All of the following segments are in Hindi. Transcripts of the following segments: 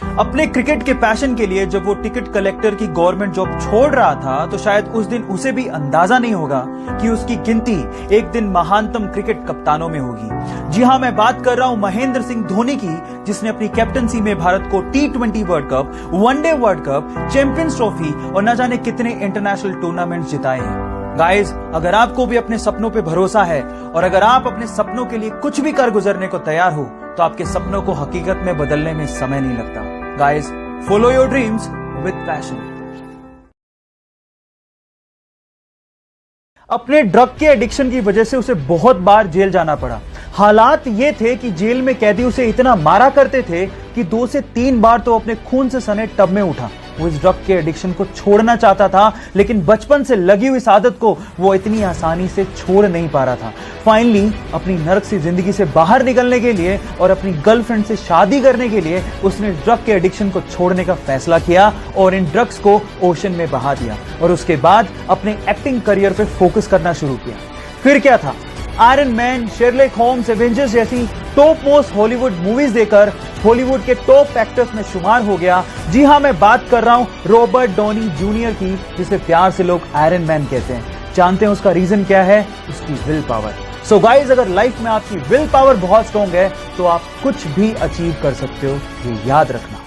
अपने क्रिकेट के पैशन के लिए जब वो टिकट कलेक्टर की गवर्नमेंट जॉब छोड़ रहा था तो शायद उस दिन उसे भी अंदाजा नहीं होगा कि उसकी गिनती एक दिन महानतम क्रिकेट कप्तानों में होगी। जी हां, मैं बात कर रहा हूं महेंद्र सिंह धोनी की, जिसने अपनी कैप्टनसी में भारत को T20 world cup, one day world cup, champions trophy और न जाने कितने इंटरनेशनल टूर्नामेंट्स जिताए हैं। गाइस, अगर आपको भी अपने सपनों पे भरोसा है और अगर आप अपने सपनों के लिए कुछ भी कर गुजरने को तैयार हो तो आपके सपनों को हकीकत में बदलने में समय नहीं लगता। Guys, follow your dreams with passion. अपने ड्रग के एडिक्शन की वजह से उसे बहुत बार जेल जाना पड़ा। हालात ये थे कि जेल में कैदी उसे इतना मारा करते थे कि 2 से 3 बार तो अपने खून से सने टब में उठा। वो इस ड्रग के एडिक्शन को छोड़ना चाहता था, लेकिन बचपन से लगी हुई इस आदत को वो इतनी आसानी से छोड़ नहीं पा रहा था। फाइनली अपनी नरक सी जिंदगी से बाहर निकलने के लिए और अपनी गर्लफ्रेंड से शादी करने के लिए उसने ड्रग के एडिक्शन को छोड़ने का फैसला किया और इन ड्रग्स को ओशन में बहा दिया और उसके बाद अपने एक्टिंग करियर पे फोकस करना शुरू किया। फिर क्या था, Iron Man, Sherlock Holmes, Avengers जैसी टॉप मोस्ट हॉलीवुड मूवीज देकर हॉलीवुड के टॉप एक्टर्स में शुमार हो गया। जी हां, मैं बात कर रहा हूं रॉबर्ट डॉनी जूनियर की, जिसे प्यार से लोग आयरन मैन कहते हैं। जानते हैं उसका रीजन क्या है? उसकी विल पावर। सो गाइज, अगर लाइफ में आपकी विल पावर बहुत स्ट्रॉन्ग है तो आप कुछ भी अचीव कर सकते हो, ये याद रखना।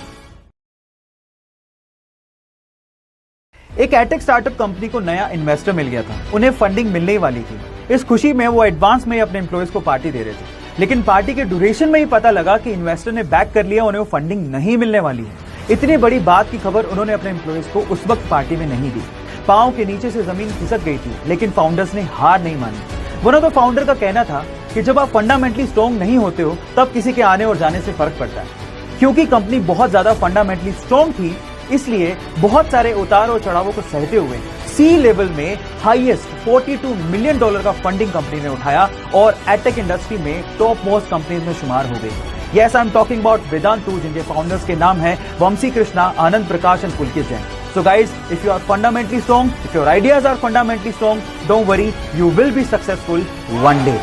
एक एटेक स्टार्टअप कंपनी को नया इन्वेस्टर मिल गया था। उन्हें फंडिंग मिलने वाली थी। इस खुशी में वो एडवांस में ही अपने एम्प्लॉयज को पार्टी दे रहे थे, लेकिन पार्टी के ड्यूरेशन में ही पता लगा कि इन्वेस्टर ने बैक कर लिया, उन्हें वो फंडिंग नहीं मिलने वाली है। इतनी बड़ी बात की खबर उन्होंने अपने एम्प्लॉयज को उस वक्त पार्टी में नहीं दी। पांव के नीचे से जमीन खिसक गई थी, लेकिन फाउंडर्स ने हार नहीं मानी। वन ऑफ द फाउंडर का कहना था कि जब आप फंडामेंटली स्ट्रॉन्ग नहीं होते हो तब किसी के आने और जाने से फर्क पड़ता है। क्योंकि कंपनी बहुत ज्यादा फंडामेंटली स्ट्रॉन्ग थी, इसलिए बहुत सारे उतार और चढ़ावों को सहते हुए सी लेवल में हाईएस्ट $42 मिलियन का फंडिंग कंपनी ने उठाया और एटेक इंडस्ट्री में टॉप मोस्ट कंपनीज में शुमार हो गई। Yes, I am talking about Vedantu, जिनके फाउंडर्स के नाम है Vamsi Krishna, Anand Prakash and Pulkit Jain. So guys, if you are fundamentally strong, if your ideas are fundamentally strong, don't worry, you will be successful one day.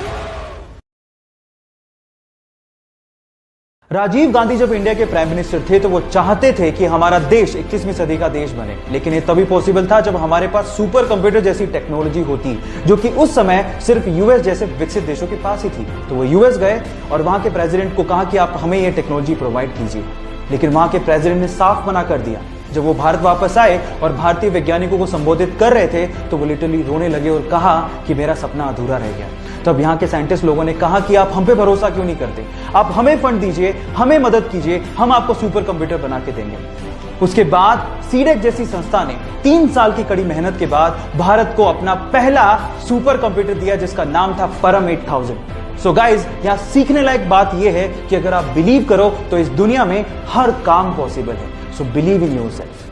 Rajiv Gandhi जब इंडिया के प्राइम मिनिस्टर थे तो वो चाहते थे कि हमारा देश 21वीं सदी का देश बने, लेकिन ये तभी पॉसिबल था जब हमारे पास सुपर कंप्यूटर जैसी टेक्नोलॉजी होती, जो कि उस समय सिर्फ यूएस जैसे विकसित देशों के पास ही थी। तो वो यूएस गए और वहां के प्रेसिडेंट को कहा कि आप हमें ये टेक्नोलॉजी प्रोवाइड कीजिए, लेकिन वहां के प्रेसिडेंट ने साफ मना कर दिया। जब वो भारत वापस आए और भारतीय वैज्ञानिकों को संबोधित कर रहे थे तो वो लिटरली रोने लगे और कहा कि मेरा सपना अधूरा रह गया। तब यहाँ के साइंटिस्ट लोगों ने कहा कि आप हम पे भरोसा क्यों नहीं करते, आप हमें फंड दीजिए, हमें मदद कीजिए, हम आपको सुपर कंप्यूटर बना के देंगे। उसके बाद सीडेक जैसी संस्था ने 3 साल की कड़ी मेहनत के बाद भारत को अपना पहला सुपर कंप्यूटर दिया, जिसका नाम था परम 8000। सो गाइज, यहाँ सीखने लायक बात यह है कि अगर आप बिलीव करो तो इस दुनिया में हर काम पॉसिबल है। So believe in yourself.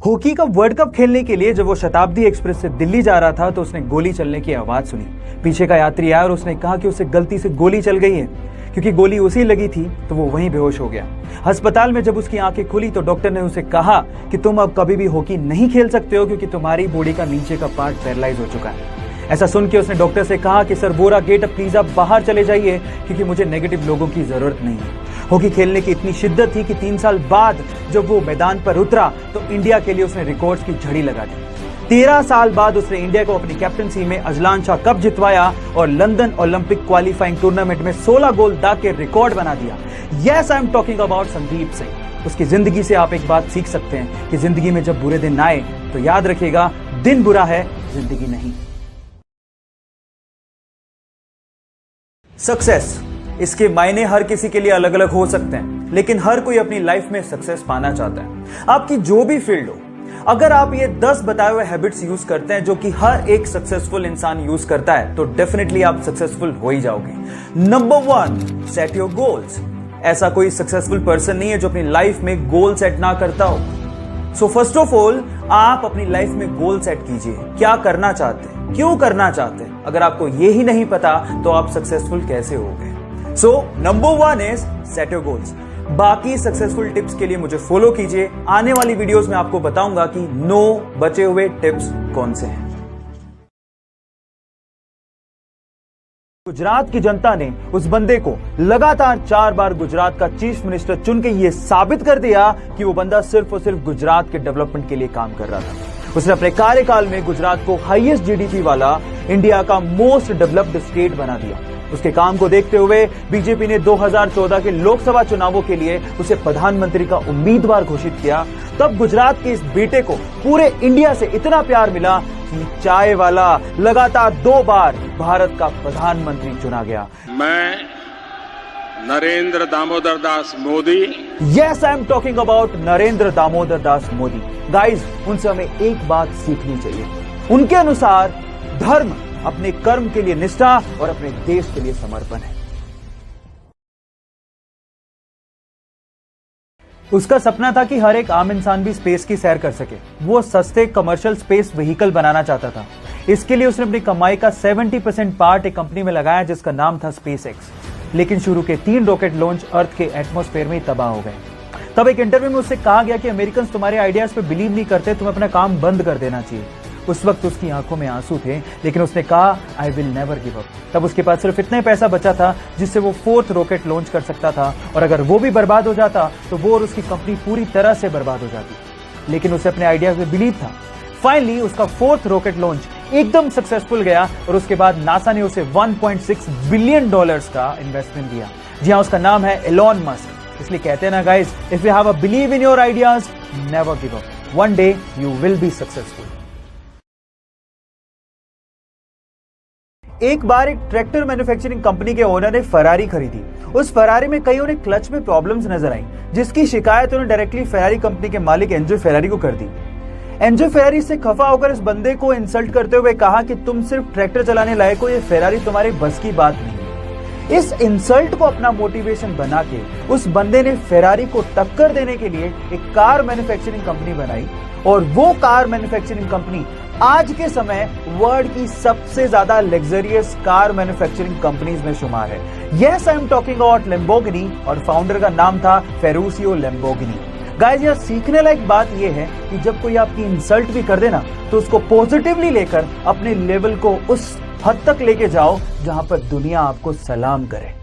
Hockey का वर्ल्ड कप खेलने के लिए जब वो शताब्दी एक्सप्रेस से दिल्ली जा रहा था तो उसने गोली चलने की आवाज सुनी। पीछे का यात्री आया और उसने कहा कि उसे गलती से गोली चल गई है। क्योंकि गोली उसी लगी थी तो वो वहीं बेहोश हो गया। अस्पताल में जब उसकी आंखें खुली तो डॉक्टर ने उसे कहा कि तुम अब कभी भी हॉकी नहीं खेल सकते हो, क्योंकि तुम्हारी बॉडी का नीचे का पार्ट पैरालाइज हो चुका है। ऐसा सुन के उसने डॉक्टर से कहा कि सर बोरा गेट, प्लीज आप बाहर चले जाइए, क्योंकि मुझे नेगेटिव लोगों की जरूरत नहीं है। हॉकी खेलने की इतनी शिद्दत थी कि 3 साल बाद जब वो मैदान पर उतरा तो इंडिया के लिए उसने रिकॉर्ड्स की झड़ी लगा दी। 13 साल बाद उसने इंडिया को अपनी कैप्टनसी में अजलान शाह कप जितवाया और लंदन ओलंपिक क्वालिफाइंग टूर्नामेंट में 16 गोल दाग के रिकॉर्ड बना दिया। Yes, I am talking about Sandeep Singh. उसकी जिंदगी से आप एक बात सीख सकते हैं कि जिंदगी में जब बुरे दिन आए तो याद रखिएगा, दिन बुरा है, जिंदगी नहीं। सक्सेस, इसके मायने हर किसी के लिए अलग अलग हो सकते हैं, लेकिन हर कोई अपनी लाइफ में सक्सेस पाना चाहता है। आपकी जो भी फील्ड हो, अगर आप ये 10 बताए हुए हैबिट्स यूज करते हैं जो कि हर एक सक्सेसफुल इंसान यूज करता है तो डेफिनेटली आप सक्सेसफुल हो ही जाओगे। Number 1, set your goals. ऐसा कोई सक्सेसफुल पर्सन नहीं है जो अपनी लाइफ में गोल सेट ना करता हो। सो फर्स्ट ऑफ ऑल, आप अपनी लाइफ में गोल सेट कीजिए। क्या करना चाहते हैं, क्यों करना चाहते हैं? अगर आपको ये ही नहीं पता तो आप सक्सेसफुल कैसे होगे? So number 1 is set your goals. बाकी सक्सेसफुल टिप्स के लिए मुझे फॉलो कीजिए। आने वाली वीडियोस में आपको बताऊंगा कि 9 बचे हुए टिप्स कौन से हैं। गुजरात की जनता ने उस बंदे को लगातार 4 बार गुजरात का चीफ मिनिस्टर चुन के ये साबित कर दिया कि वो बंदा सिर्फ और सिर्फ गुजरात के डेवलपमेंट के लिए काम कर रहा था। उसने अपने कार्यकाल में गुजरात को हाईएस्ट जीडीपी वाला इंडिया का मोस्ट डेवलप्ड स्टेट बना दिया। उसके काम को देखते हुए बीजेपी ने 2014 के लोकसभा चुनावों के लिए उसे प्रधानमंत्री का उम्मीदवार घोषित किया। तब गुजरात के इस बेटे को पूरे इंडिया से इतना प्यार मिला कि चाय वाला लगातार 2 बार भारत का प्रधानमंत्री चुना गया। मैं Narendra Damodar Das Modi. Yes, I am talking about Narendra Damodar Das Modi. Guys, उनसे हमें एक बात सीखनी चाहिए। उनके अनुसार धर्म अपने कर्म के लिए निष्ठा और अपने देश के लिए समर्पण है। उसका सपना था कि हर एक आम इंसान भी स्पेस की सैर कर सके। वो सस्ते कमर्शियल स्पेस व्हीकल बनाना चाहता था। इसके लिए उसने अपनी कमाई का 70% पार्ट एक कंपनी में लगाया जिसका नाम था स्पेसएक्स। लेकिन शुरू के 3 रॉकेट लॉन्च अर्थ के एटमॉस्फेयर में ही तबाह हो गए। तब एक इंटरव्यू में उससे कहा गया कि अमेरिकन तुम्हारे आइडियाज पे बिलीव नहीं करते, तुम्हें अपना काम बंद कर देना चाहिए। उस वक्त उसकी आंखों में आंसू थे, लेकिन उसने कहा I will never give up. तब उसके पास सिर्फ इतना ही पैसा बचा था जिससे वो 4th रॉकेट लॉन्च कर सकता था, और अगर वो भी बर्बाद हो जाता तो वो और उसकी कंपनी पूरी तरह से बर्बाद हो जाती। लेकिन उसे अपने आइडिया में बिलीव था। फाइनली उसका 4th रॉकेट लॉन्च एकदम सक्सेसफुल गया और उसके बाद नासा ने उसे $1.6 बिलियन का इन्वेस्टमेंट दिया। जी हाँ, उसका नाम है एलॉन मस्क। इसलिए कहते हैं ना guys, if you have a believe in your ideas, never give up. One day you will be successful. एक बार एक ट्रैक्टर मैन्युफैक्चरिंग कंपनी के ओनर ने फरारी खरीदी। उस फरारी में कई उन्हें क्लच में प्रॉब्लम्स नजर आई, जिसकी शिकायत उन्होंने डायरेक्टली फरारी कंपनी के मालिक एंजो फेरारी को कर दी। एंजो फेरारी से खफा होकर इस बंदे को इंसल्ट करते हुए कहा कि तुम सिर्फ ट्रैक्टर चलाने लायक हो, ये फेरारी तुम्हारे बस की बात नहीं है। इस इंसल्ट को अपना मोटिवेशन बना के उस बंदे ने फेरारी को टक्कर देने के लिए एक कार मैन्युफैक्चरिंग कंपनी बनाई, और वो कार मैन्युफैक्चरिंग कंपनी आज के समय वर्ल्ड की सबसे ज्यादा लग्जरियस कार मैन्युफैक्चरिंग कंपनीज में शुमार है। Yes, I am talking about Lamborghini, और फाउंडर का नाम था फेरुशियो लैम्बोर्गिनी। गाइस, यह सीखने लायक बात यह है कि जब कोई आपकी इंसल्ट भी कर देना तो उसको पॉजिटिवली लेकर अपने लेवल को उस हद तक लेके जाओ जहां पर दुनिया आपको सलाम करे।